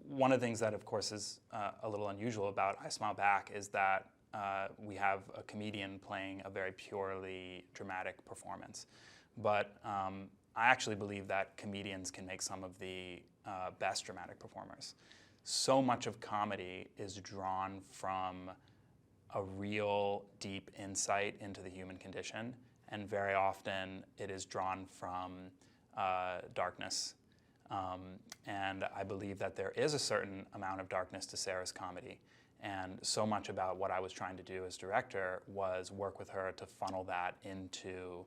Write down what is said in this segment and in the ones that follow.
one of the things that, of course, is a little unusual about I Smile Back is that we have a comedian playing a very purely dramatic performance. But I actually believe that comedians can make some of the best dramatic performers. So much of comedy is drawn from a real deep insight into the human condition, and very often it is drawn from darkness. And I believe that there is a certain amount of darkness to Sarah's comedy. And so much about what I was trying to do as director was work with her to funnel that into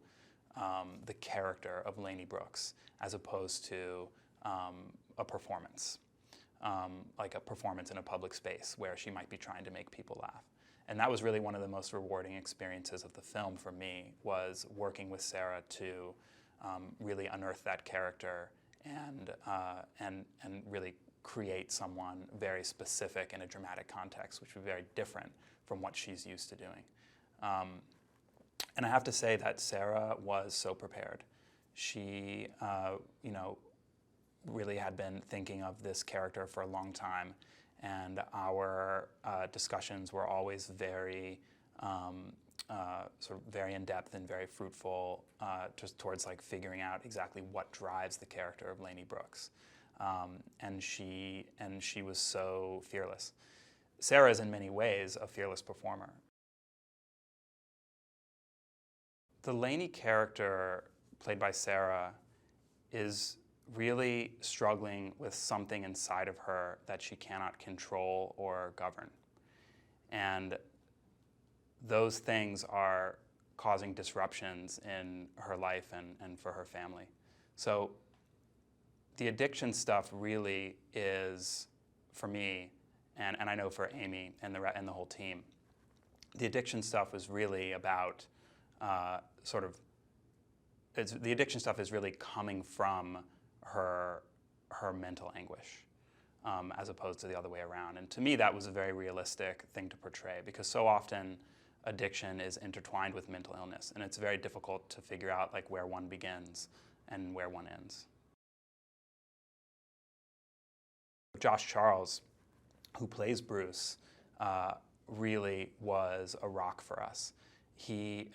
the character of Lainey Brooks, as opposed to a performance, like a performance in a public space where she might be trying to make people laugh. And that was really one of the most rewarding experiences of the film for me, was working with Sarah to really unearth that character and really create someone very specific in a dramatic context, which would be very different from what she's used to doing. And I have to say that Sarah was so prepared. She, really had been thinking of this character for a long time, and our discussions were always very, sort of very in-depth and very fruitful, just towards like figuring out exactly what drives the character of Lainey Brooks. And she was so fearless. Sarah is in many ways a fearless performer. The Lainey character, played by Sarah, is really struggling with something inside of her that she cannot control or govern. And those things are causing disruptions in her life and for her family. So the addiction stuff really is, for me, and I know for Amy and the whole team, the addiction stuff was really about the addiction stuff is really coming from her mental anguish, as opposed to the other way around. And to me, that was a very realistic thing to portray, because so often addiction is intertwined with mental illness, and it's very difficult to figure out like where one begins and where one ends. Josh Charles, who plays Bruce, really was a rock for us. He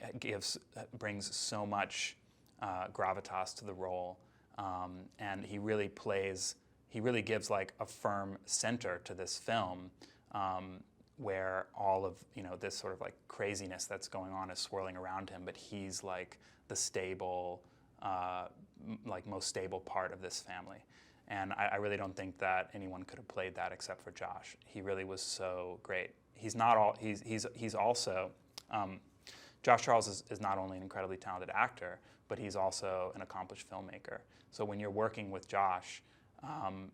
brings so much gravitas to the role, and he really gives like a firm center to this film, where all of this sort of like craziness that's going on is swirling around him, but he's like the stable, like most stable part of this family. And I really don't think that anyone could have played that except for Josh. He really was so great. He's also, Josh Charles is not only an incredibly talented actor, but he's also an accomplished filmmaker. So when you're working with Josh,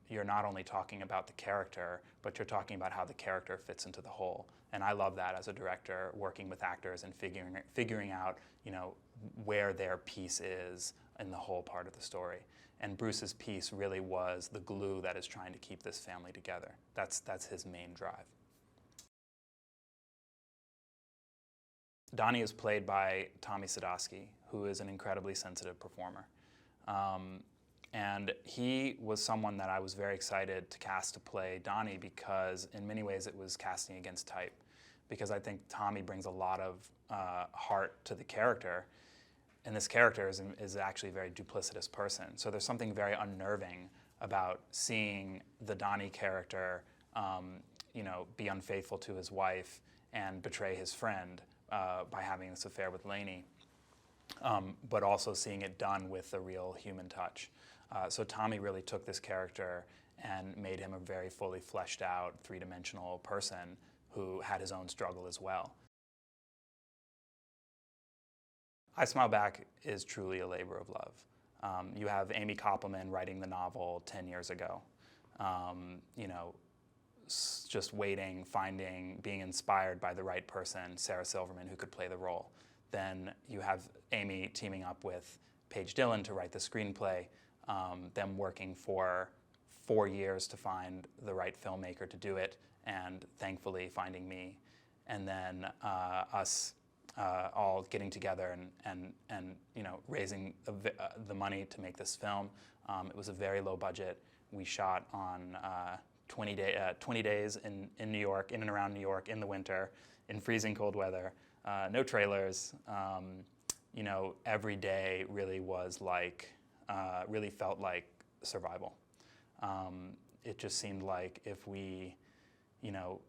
you're not only talking about the character, but you're talking about how the character fits into the whole. And I love that as a director, working with actors and figuring out, where their piece is in the whole part of the story. And Bruce's piece really was the glue that is trying to keep this family together. That's his main drive. Donnie is played by Tommy Sadowski, who is an incredibly sensitive performer. And he was someone that I was very excited to cast to play Donnie, because in many ways it was casting against type. Because I think Tommy brings a lot of heart to the character, and this character is actually a very duplicitous person. So there's something very unnerving about seeing the Donnie character be unfaithful to his wife and betray his friend by having this affair with Lainey, but also seeing it done with a real human touch. So Tommy really took this character and made him a very fully fleshed out, three-dimensional person who had his own struggle as well. I Smile Back is truly a labor of love. You have Amy Koppelman writing the novel 10 years ago. Just waiting, finding, being inspired by the right person, Sarah Silverman, who could play the role. Then you have Amy teaming up with Paige Dillon to write the screenplay, them working for 4 years to find the right filmmaker to do it, and thankfully finding me. And then us all getting together and raising the money to make this film. It was a very low budget, We shot on 20 days in New York, in and around New York, in the winter, in freezing cold weather, no trailers. You know, every day really was like, really felt like survival. It just seemed like if we, you know,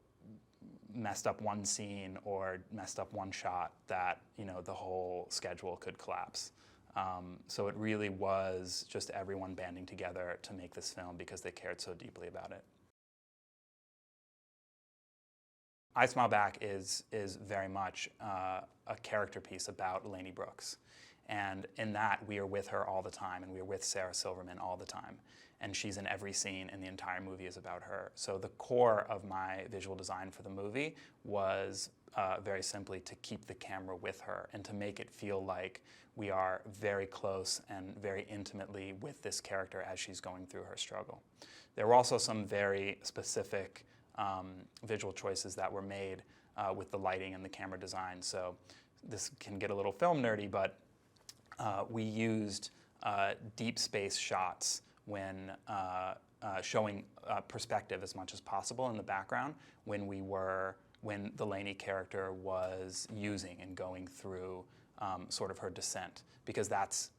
messed up one scene or messed up one shot, that, you know, the whole schedule could collapse. So it really was just everyone banding together to make this film because they cared so deeply about it. I Smile Back is very much a character piece about Lainey Brooks. And in that, we are with her all the time, and we are with Sarah Silverman all the time. And she's in every scene, and the entire movie is about her. So the core of my visual design for the movie was very simply to keep the camera with her and to make it feel like we are very close and very intimately with this character as she's going through her struggle. There were also some very specific visual choices that were made with the lighting and the camera design. So this can get a little film nerdy, but we used deep space shots when showing perspective as much as possible in the background when the Lainey character was using and going through sort of her descent, because that's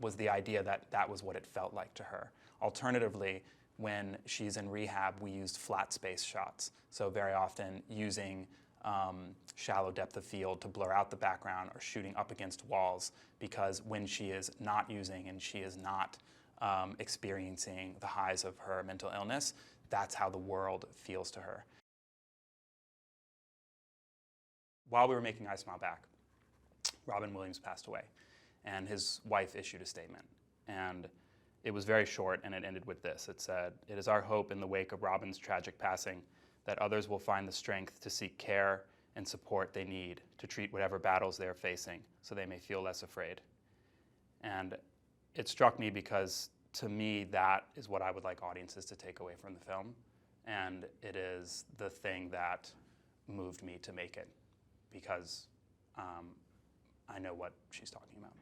was the idea that was what it felt like to her. Alternatively, when she's in rehab, we used flat space shots. So very often using shallow depth of field to blur out the background or shooting up against walls, because when she is not using and she is not experiencing the highs of her mental illness, that's how the world feels to her. While we were making I Smile Back, Robin Williams passed away, and his wife issued a statement. And it was very short, and it ended with this. It said, "It is our hope in the wake of Robin's tragic passing that others will find the strength to seek care and support they need to treat whatever battles they are facing so they may feel less afraid." And it struck me because, to me, that is what I would like audiences to take away from the film. And it is the thing that moved me to make it, because I know what she's talking about.